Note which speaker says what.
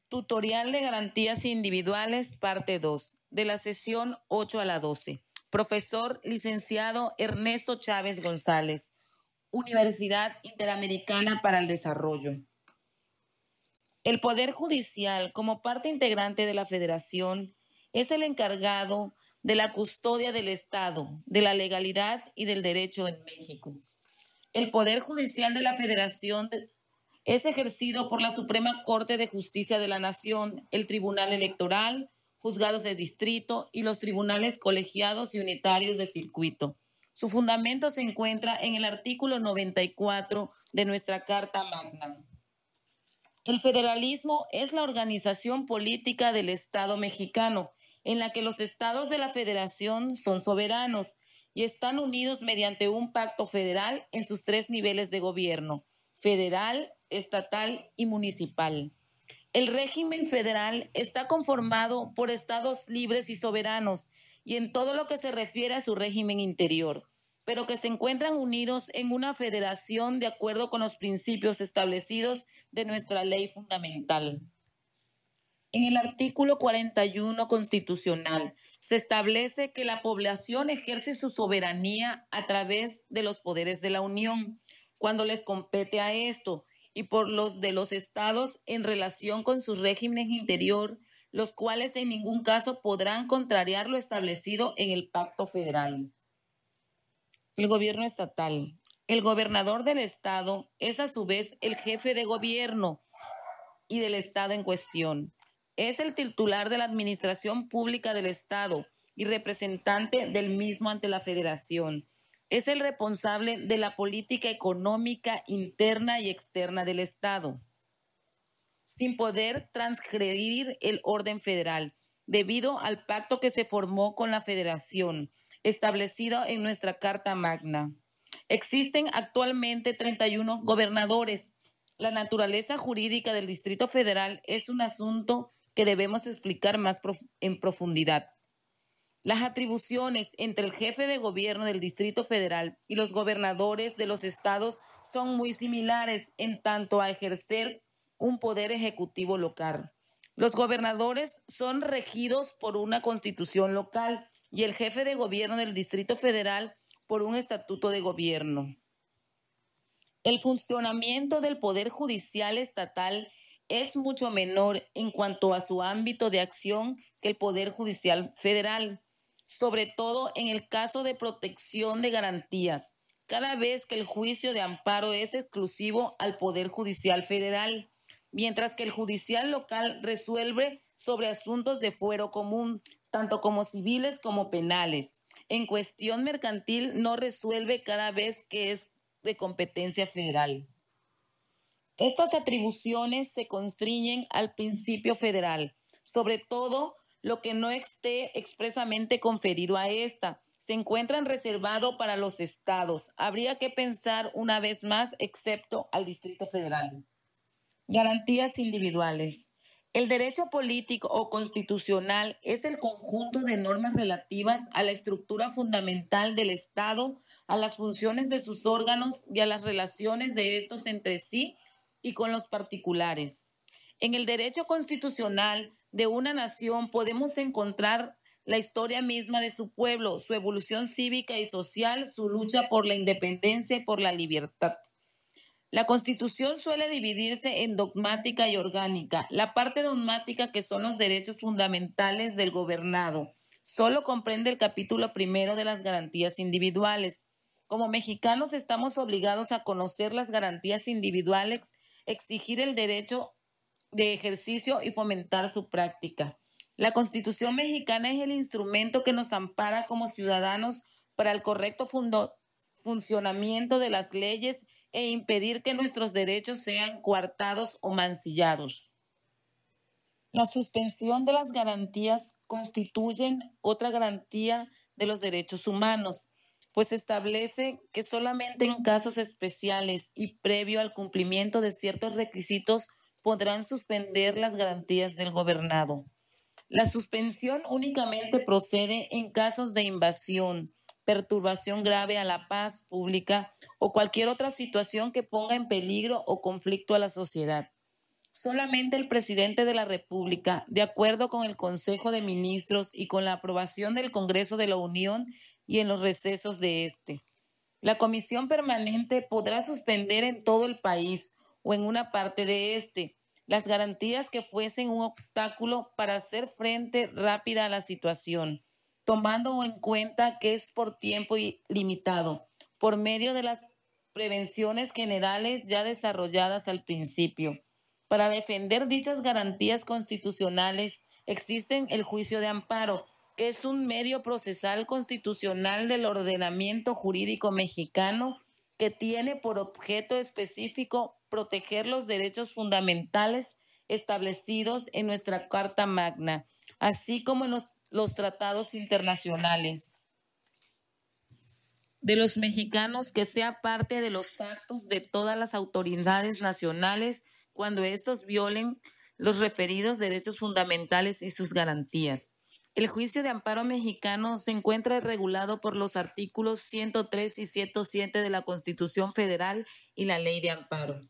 Speaker 1: Tutorial de garantías individuales, parte 2, de la sesión 8 a la 12. Profesor licenciado Ernesto Chávez González, Universidad Interamericana para el Desarrollo. El Poder Judicial, como parte integrante de la Federación, es el encargado de la custodia del Estado, de la legalidad y del derecho en México. El Poder Judicial de la Federación es ejercido por la Suprema Corte de Justicia de la Nación, el Tribunal Electoral, juzgados de distrito y los tribunales colegiados y unitarios de circuito. Su fundamento se encuentra en el artículo 94 de nuestra Carta Magna. El federalismo es la organización política del Estado mexicano, en la que los estados de la federación son soberanos y están unidos mediante un pacto federal en sus tres niveles de gobierno: federal, estatal y municipal. El régimen federal está conformado por estados libres y soberanos, y en todo lo que se refiere a su régimen interior, pero que se encuentran unidos en una federación de acuerdo con los principios establecidos de nuestra ley fundamental. En el artículo 41 constitucional se establece que la población ejerce su soberanía a través de los poderes de la Unión, cuando les compete a esto, y por los de los estados en relación con su régimen interior, los cuales en ningún caso podrán contrariar lo establecido en el Pacto Federal. El gobierno estatal. El gobernador del estado es a su vez el jefe de gobierno y del estado en cuestión. Es el titular de la administración pública del estado y representante del mismo ante la federación. Es el responsable de la política económica interna y externa del estado, sin poder transgredir el orden federal, debido al pacto que se formó con la federación, establecido en nuestra Carta Magna. Existen actualmente 31 gobernadores. La naturaleza jurídica del Distrito Federal es un asunto que debemos explicar más en profundidad. Las atribuciones entre el jefe de gobierno del Distrito Federal y los gobernadores de los estados son muy similares en tanto a ejercer un poder ejecutivo local. Los gobernadores son regidos por una constitución local y el jefe de gobierno del Distrito Federal por un estatuto de gobierno. El funcionamiento del Poder Judicial estatal es mucho menor en cuanto a su ámbito de acción que el Poder Judicial federal, sobre todo en el caso de protección de garantías, cada vez que el juicio de amparo es exclusivo al Poder Judicial federal, mientras que el judicial local resuelve sobre asuntos de fuero común, tanto como civiles como penales. En cuestión mercantil no resuelve cada vez que es de competencia federal. Estas atribuciones se constriñen al principio federal, sobre todo lo que no esté expresamente conferido a esta. Se encuentran reservados para los estados. Habría que pensar una vez más, excepto al Distrito Federal. Garantías individuales. El derecho político o constitucional es el conjunto de normas relativas a la estructura fundamental del Estado, a las funciones de sus órganos y a las relaciones de estos entre sí y con los particulares. En el derecho constitucional de una nación podemos encontrar la historia misma de su pueblo, su evolución cívica y social, su lucha por la independencia y por la libertad. La Constitución suele dividirse en dogmática y orgánica. La parte dogmática, que son los derechos fundamentales del gobernado, solo comprende el capítulo primero de las garantías individuales. Como mexicanos estamos obligados a conocer las garantías individuales, exigir el derecho de ejercicio y fomentar su práctica. La Constitución mexicana es el instrumento que nos ampara como ciudadanos para el correcto funcionamiento de las leyes e impedir que nuestros derechos sean coartados o mancillados. La suspensión de las garantías constituyen otra garantía de los derechos humanos, pues establece que solamente en casos especiales y previo al cumplimiento de ciertos requisitos podrán suspender las garantías del gobernado. La suspensión únicamente procede en casos de invasión, perturbación grave a la paz pública o cualquier otra situación que ponga en peligro o conflicto a la sociedad. Solamente el presidente de la República, de acuerdo con el Consejo de Ministros y con la aprobación del Congreso de la Unión y en los recesos de este. La comisión permanente podrá suspender en todo el país o en una parte de este las garantías que fuesen un obstáculo para hacer frente rápida a la situación, tomando en cuenta que es por tiempo limitado, por medio de las prevenciones generales ya desarrolladas al principio. Para defender dichas garantías constitucionales existen el juicio de amparo, que es un medio procesal constitucional del ordenamiento jurídico mexicano que tiene por objeto específico proteger los derechos fundamentales establecidos en nuestra Carta Magna, así como en los tratados internacionales de los mexicanos, que sea parte de los actos de todas las autoridades nacionales cuando estos violen los referidos derechos fundamentales y sus garantías. El juicio de amparo mexicano se encuentra regulado por los artículos 103 y 107 de la Constitución Federal y la Ley de Amparo.